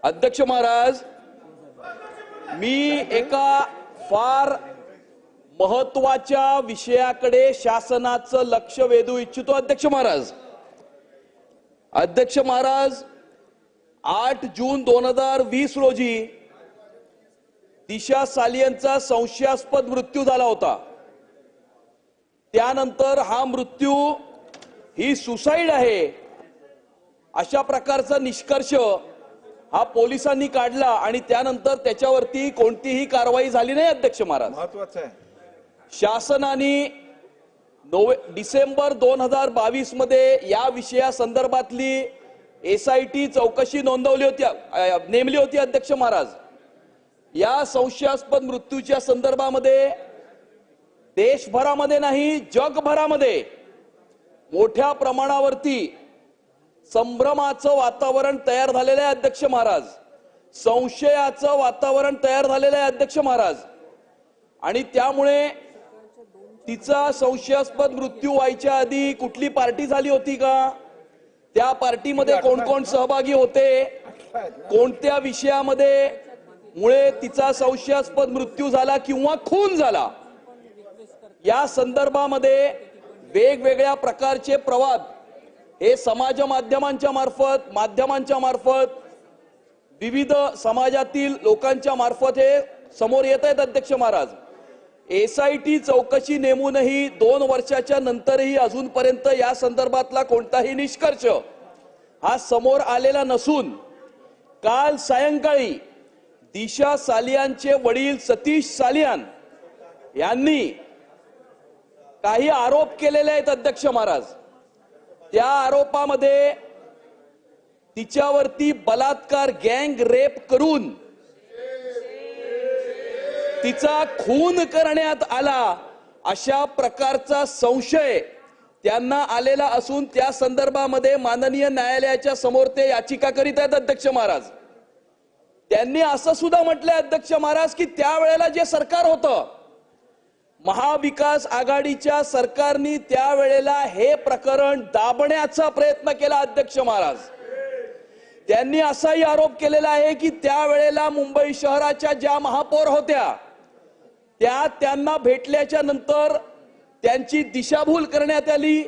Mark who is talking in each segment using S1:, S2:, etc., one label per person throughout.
S1: अध्यक्ष महाराज, मी एका फार महत्वाच्या विषयाकडे शासनाचं लक्ष वेधू इच्छितो. अध्यक्ष महाराज 8 जून 2020 रोजी दिशा सालियनचा संशयास्पद मृत्यू झाला होता. त्यानंतर हा मृत्यू ही सुसाईड आहे अशा प्रकारचा निष्कर्ष हा पोलिसांनी काढला आणि त्यानंतर त्याच्यावरती कोणतीही कारवाई झाली नाही. अध्यक्ष महाराज,
S2: महत्वाचं आहे.
S1: शासनाने डिसेंबर 2022 मध्ये या विषयासंदर्भातली SIT चौकशी नेमली होती. अध्यक्ष महाराज, या संशयास्पद मृत्यूच्या संदर्भामध्ये देशभरामध्ये नाही जगभरामध्ये मोठ्या प्रमाणावरती संभ्रमाचं वातावरण तयार झालेलं आहे. अध्यक्ष महाराज, संशयाचं वातावरण तयार झालेलं आहे. अध्यक्ष महाराज, आणि त्यामुळे तिचा संशयास्पद मृत्यू व्हायच्या आधी कुठली पार्टी झाली होती का, त्या पार्टीमध्ये कोण कोण सहभागी होते, कोणत्या विषयामध्ये मुळे तिचा संशयास्पद मृत्यू झाला किंवा खून झाला, या संदर्भामध्ये वेगवेगळ्या प्रकारचे प्रवाद हे समाज माध्यमांच्या मार्फत विविध समाजातील लोकांच्या मार्फत हे समोर येत आहेत. अध्यक्ष महाराज, SIT चौकशी नेमूनही 2 वर्षाच्या नंतरही अजूनपर्यंत या संदर्भातला कोणताही निष्कर्ष हा समोर आलेला नसून काल सायंकाळी दिशा सालियानचे वडील सतीश सालियान यांनी काही आरोप केलेले आहेत. अध्यक्ष महाराज, त्या आरोपामध्ये तिच्यावरती बलात्कार गँग रेप करून तिचा खून करण्यात आला अशा प्रकारचा संशय त्यांना आलेला असून त्या संदर्भामध्ये माननीय न्यायालयाच्या समोर ते याचिका करीत आहेत. अध्यक्ष महाराज, त्यांनी असं सुद्धा म्हटलंय अध्यक्ष महाराज की त्यावेळेला जे सरकार होतं महाविकास आघाडीच्या सरकारने त्यावेळेला हे प्रकरण दाबण्याचा प्रयत्न केला. अध्यक्ष महाराज, त्यांनी असाही आरोप केलेला आहे की त्यावेळेला मुंबई शहराच्या ज्या महापौर होत्या त्यांना भेटल्याच्या नंतर त्यांची दिशाभूल करण्यात आली,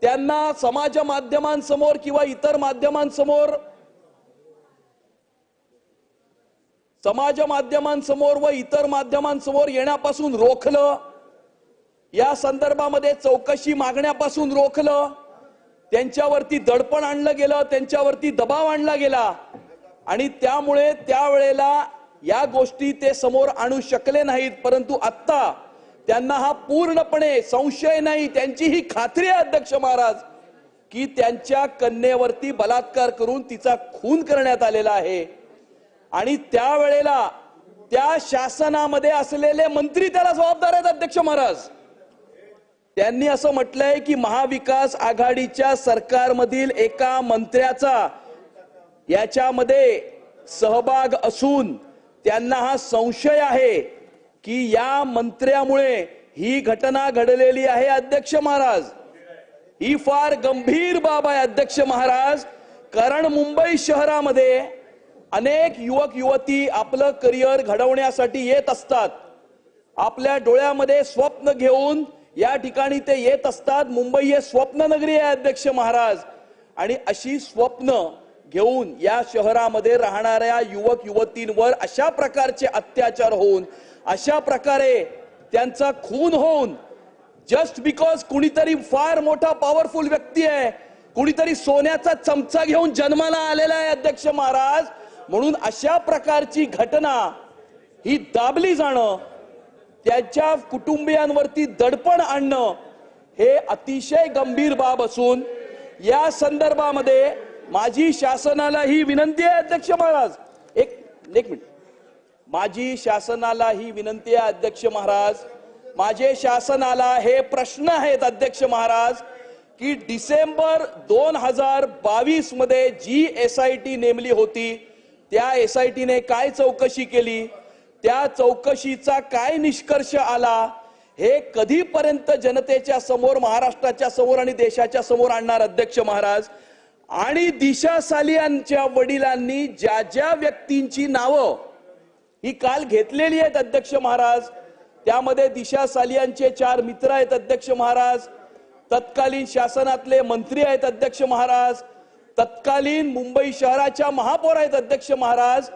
S1: त्यांना समाज माध्यमांसमोर किंवा इतर माध्यमांसमोर येण्यापासून रोखलं, या संदर्भामध्ये चौकशी मागण्यापासून रोखलं, त्यांच्यावरती दडपण आणलं गेलं, त्यांच्यावरती दबाव आणला गेला आणि त्यामुळे त्यावेळेला या गोष्टी ते समोर आणू शकले नाहीत. परंतु आता त्यांना हा पूर्णपणे संशय नाही, त्यांची ही खात्री आहे अध्यक्ष महाराज की त्यांच्या कन्येवरती बलात्कार करून तिचा खून करण्यात आलेला आहे आणि त्यावेळेला त्या शासनामध्ये असलेले मंत्री त्याला जबाबदार आहेत. अध्यक्ष महाराज, त्यांनी असं म्हटलंय की महाविकास आघाडीच्या सरकारमधील एका मंत्र्याचा याच्यामध्ये सहभाग असून त्यांना हा संशय आहे की या मंत्र्यामुळे ही घटना घडलेली आहे. अध्यक्ष महाराज, ही फार गंभीर बाब आहे. अध्यक्ष महाराज, कारण मुंबई शहरामध्ये अनेक युवक युवती आपलं करिअर घडवण्यासाठी येत असतात, आपल्या डोळ्यामध्ये स्वप्न घेऊन या ठिकाणी ते येत असतात. मुंबई हे स्वप्न नगरी आहे. अध्यक्ष महाराज, आणि अशी स्वप्न घेऊन या शहरामध्ये राहणाऱ्या युवक युवतींवर अशा प्रकारचे अत्याचार होऊन, अशा प्रकारे त्यांचा खून होऊन, जस्ट बिकॉज कुणीतरी फार मोठा पॉवरफुल व्यक्ती आहे, कुणीतरी सोन्याचा चमचा घेऊन जन्माला आलेला आहे. अध्यक्ष महाराज, म्हणून अशा प्रकारची घटना ही दाबली जाणं, त्याच्या कुटुंबियांवरती दडपण आणणं हे अतिशय गंभीर बाब असून या संदर्भामध्ये माझी शासनाला ही विनंती आहे. अध्यक्ष महाराज, एक मिनिट, माझी शासनाला ही विनंती आहे. अध्यक्ष महाराज, माझे शासनाला हे प्रश्न आहेत. अध्यक्ष महाराज, की डिसेंबर 2022 मध्ये जी SIT नेमली होती त्या SIT ने काय चौकशी केली, त्या चौकशीचा काय निष्कर्ष आला, हे कधीपर्यंत जनतेच्या समोर, महाराष्ट्राच्या समोर आणि देशाच्या समोर आणणार. अध्यक्ष महाराज, आणि दिशा सालियांच्या वडिलांनी ज्या ज्या व्यक्तींची नावं ही काल घेतलेली आहेत अध्यक्ष महाराज, त्यामध्ये दिशा सालियांचे 4 मित्र आहेत अध्यक्ष महाराज, तत्कालीन शासनातले मंत्री आहेत अध्यक्ष महाराज, तत्कालीन मुंबई शहराच्या महापौर आहेत अध्यक्ष महाराज.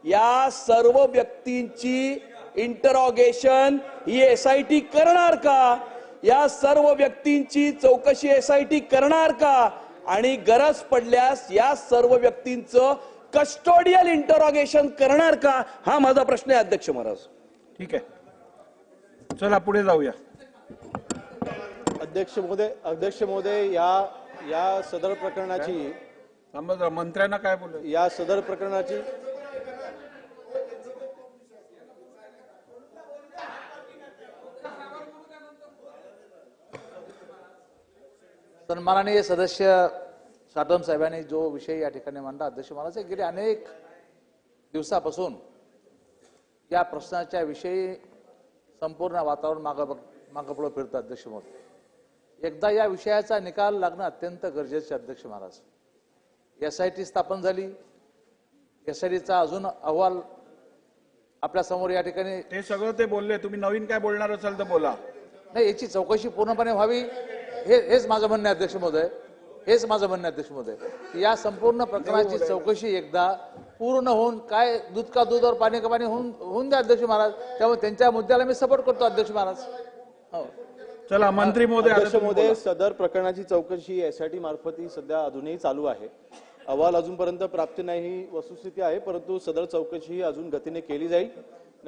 S1: या सर्व व्यक्तींची इंटरॉगेशन ही एसआयटी करणार का? या सर्व व्यक्तींची चौकशी एसआयटी करणार का? आणि गरज पडल्यास या सर्व व्यक्तींचं कस्टोडियल इंटरॉगेशन करणार का? हा माझा प्रश्न आहे अध्यक्ष महाराज.
S2: ठीक आहे, चला पुढे जाऊया.
S3: अध्यक्ष महोदय या सदर प्रकरणाची
S2: मंत्र्यांना काय बोलू
S3: या सदर प्रकरणाची
S4: सन्माननीय सदस्य साटम साहेबांनी जो विषय या ठिकाणी मांडला अध्यक्ष महाराज, गेले अनेक दिवसापासून या प्रश्नाच्या विषयी संपूर्ण वातावरण मागपुढे फिरतं अध्यक्ष महोदय. एकदा या विषयाचा निकाल लागणं अत्यंत गरजेचे अध्यक्ष महाराज. एसआयटी स्थापन झाली, एसआयटीचा अजून अहवाल आपल्या समोर या ठिकाणी.
S2: ते सगळं ते बोलले, तुम्ही नवीन काय बोलणार असाल तर बोला.
S4: नाही, याची चौकशी पूर्णपणे व्हावी हेच माझं म्हणणं आहे अध्यक्ष महोदय. हेच माझं म्हणणं आहे अध्यक्ष महोदय. या संपूर्ण प्रकरणाची चौकशी एकदा पूर्ण होऊन, काय दूध का दूध और पाणी का पाणी होऊन द्या अध्यक्ष महाराज. त्यामुळे त्यांच्या मुद्द्याला मी सपोर्ट करतो अध्यक्ष महाराज. हो,
S2: चला मंत्री महोदय.
S3: अध्यक्ष महोदय, सदर प्रकरणाची चौकशी एसआयटी मार्फत ही सध्या अजूनही चालू आहे. अहवाल अजूनपर्यंत प्राप्त नाही ही वस्तुस्थिती आहे, परंतु सदर चौकशी ही अजून गतीने केली जाईल.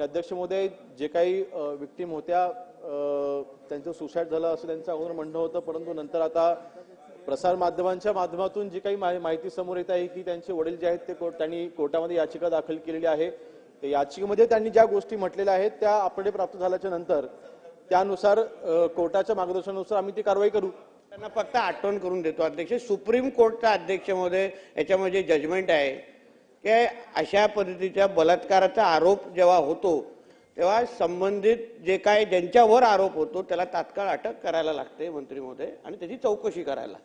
S3: अध्यक्ष महोदय, जे काही विक्टीम होत्या त्यांचं सुसाईड झालं असं त्यांचं अगोदर म्हणणं होतं, परंतु नंतर आता प्रसार माध्यमांच्या माध्यमातून जी काही माहिती समोर येत आहे की त्यांचे वडील जे आहेत ते त्यांनी कोर्टामध्ये याचिका दाखल केलेली आहे. त्या याचिकेमध्ये त्यांनी ज्या गोष्टी म्हटलेल्या आहेत त्या अपडेट प्राप्त झाल्याच्या नंतर त्यानुसार कोर्टाच्या मार्गदर्शनानुसार आम्ही ती कारवाई करू.
S5: त्यांना फक्त आठवण करून देतो अध्यक्ष, सुप्रीम कोर्टचा अध्यक्ष महोदय याच्यामध्ये जजमेंट आहे की अशा पद्धतीच्या बलात्काराचा आरोप जेव्हा होतो तेव्हा संबंधित जे काय ज्यांच्यावर आरोप होतो त्याला तात्काळ अटक करायला लागते मंत्री महोदय, आणि त्याची चौकशी करायला.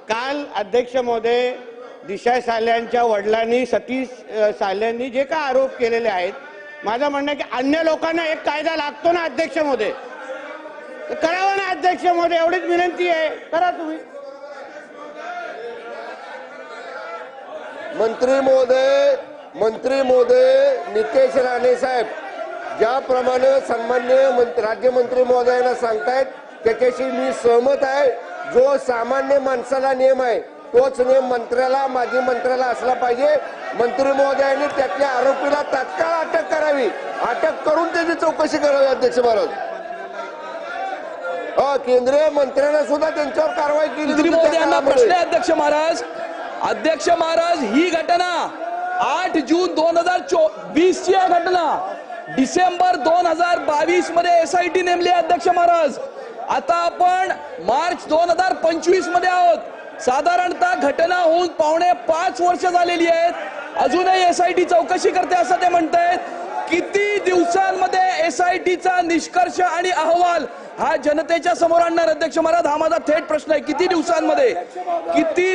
S5: काल अध्यक्ष महोदय दिशा साल्यांच्या वडिलांनी, सतीश साल्यांनी जे काय आरोप केलेले आहेत, माझं म्हणणं आहे की अन्य लोकांना एक कायदा लागतो ना अध्यक्ष महोदय, तर करावा ना अध्यक्ष महोदय, एवढीच विनंती आहे, करा तुम्ही.
S6: मंत्री महोदय नितेश राणे साहेब ज्याप्रमाणे सन्मान्य राज्यमंत्री महोदयांना सांगतायत त्याच्याशी मी सहमत आहे. जो सामान्य माणसाला नियम आहे तोच नियम माजी मंत्र्याला असला पाहिजे. मंत्री महोदयांनी त्यातल्या आरोपीला तात्काळ अटक करावी, अटक करून त्याची चौकशी करावी अध्यक्ष महाराज. केंद्रीय मंत्र्यांना सुद्धा त्यांच्यावर कारवाई केली.
S1: मंत्री महोदयांना प्रश्न आहे अध्यक्ष महाराज. अध्यक्ष महाराज, ही घटना 8 जून 2024 ची घटना, डिसेंबर 2022 मध्ये एसआयटी नेमली अध्यक्ष महाराज. आता आपण मार्च 2025 मध्ये आहोत. साधारणतः घटना होऊन 4.5 वर्ष झालेली आहेत. अजूनही एसआयटी चौकशी करते असं ते म्हणतायत. किती दिवसांमध्ये एसआयटीचा निष्कर्ष आणि अहवाल हा जनतेच्या समोर आणणार अध्यक्ष महाराज? हा माझा थेट प्रश्न आहे. किती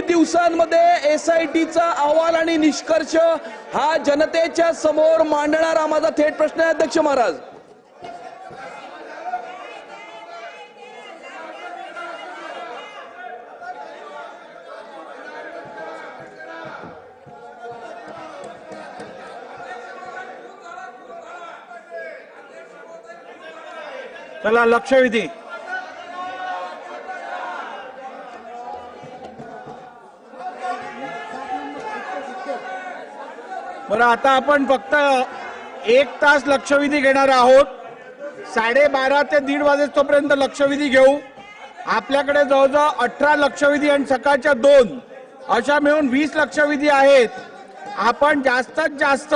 S1: दिवसांमध्ये एसआयटीचा अहवाल आणि निष्कर्ष हा जनतेच्या समोर मांडणार? हा माझा थेट प्रश्न आहे अध्यक्ष महाराज.
S2: चला लक्षवेधी. बरं, आता आपण फक्त 1 तास लक्षवेधी घेणार आहोत. 12:30 ते 1:30 वाजेपर्यंत लक्षवेधी घेऊ. आपल्याकडे जवळजवळ 18 लक्षवेधी आणि सकाळच्या 2 अशा मिळून 20 लक्षवेधी आहेत. आपण जास्तीत जास्त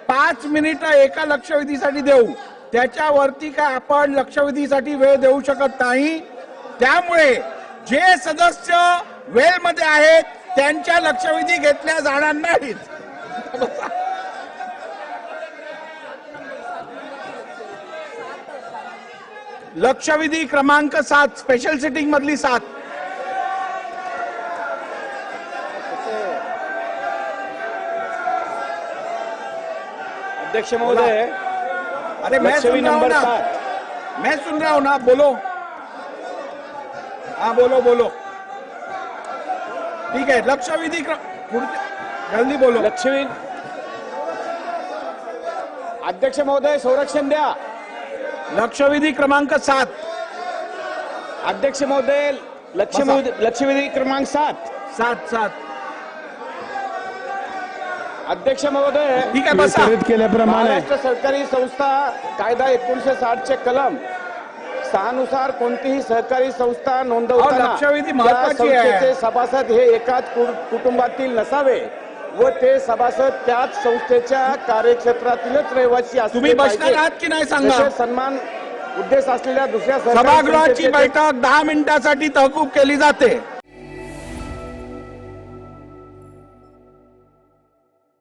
S2: 5 मिनिटं एका लक्षवेधीसाठी देऊ. त्याच्यावरती काय आपण लक्षवेधीसाठी वेळ देऊ शकत नाही. त्यामुळे जे सदस्य वेळमध्ये आहेत त्यांच्या लक्षवेधी घेतल्या जाणार नाहीत. लक्षवेधी क्रमांक 7 स्पेशल सिटिंग मधली 7. अध्यक्ष महोदय, अरे मैं सुन रहा हूं ना, मैं सुन रहा हूं ना, बोलो। हाँ बोलो बोलो, ठीक है। लक्षवेधी जल्दी बोलो।
S7: लक्षवेधी अध्यक्ष महोदय संरक्षण द्या।
S2: लक्षवेधी क्रमांक 7।
S7: अध्यक्ष महोदय लक्षवेधी क्रमांक 7। अध्यक्ष महोदय,
S2: ठीक आहे बसा।
S7: महाराष्ट्र सरकारी संस्था कायदा 1960 चे कलम 6 नुसार कोणतीही सहकारी संस्था नोंदवताना
S2: लक्षवेधी
S7: त्या
S2: महत्वाची आहे।
S7: संस्थेचे सभासद हे एकाच कुटुंबातील नसावे व ते सभासद त्याच संस्थेच्या कार्यक्षेत्रातीलच रहिवासी असले
S2: तुम्ही बसणार
S7: पाहिजेत.
S2: आहात की नाही सांगा?
S7: तसेच सन्मान उद्देश असलेल्या दुसऱ्या सहकारी
S2: सभागृहाची
S7: संस्थेचे
S2: बैठक 10 मिनिटासाठी तहकूब केली जाते।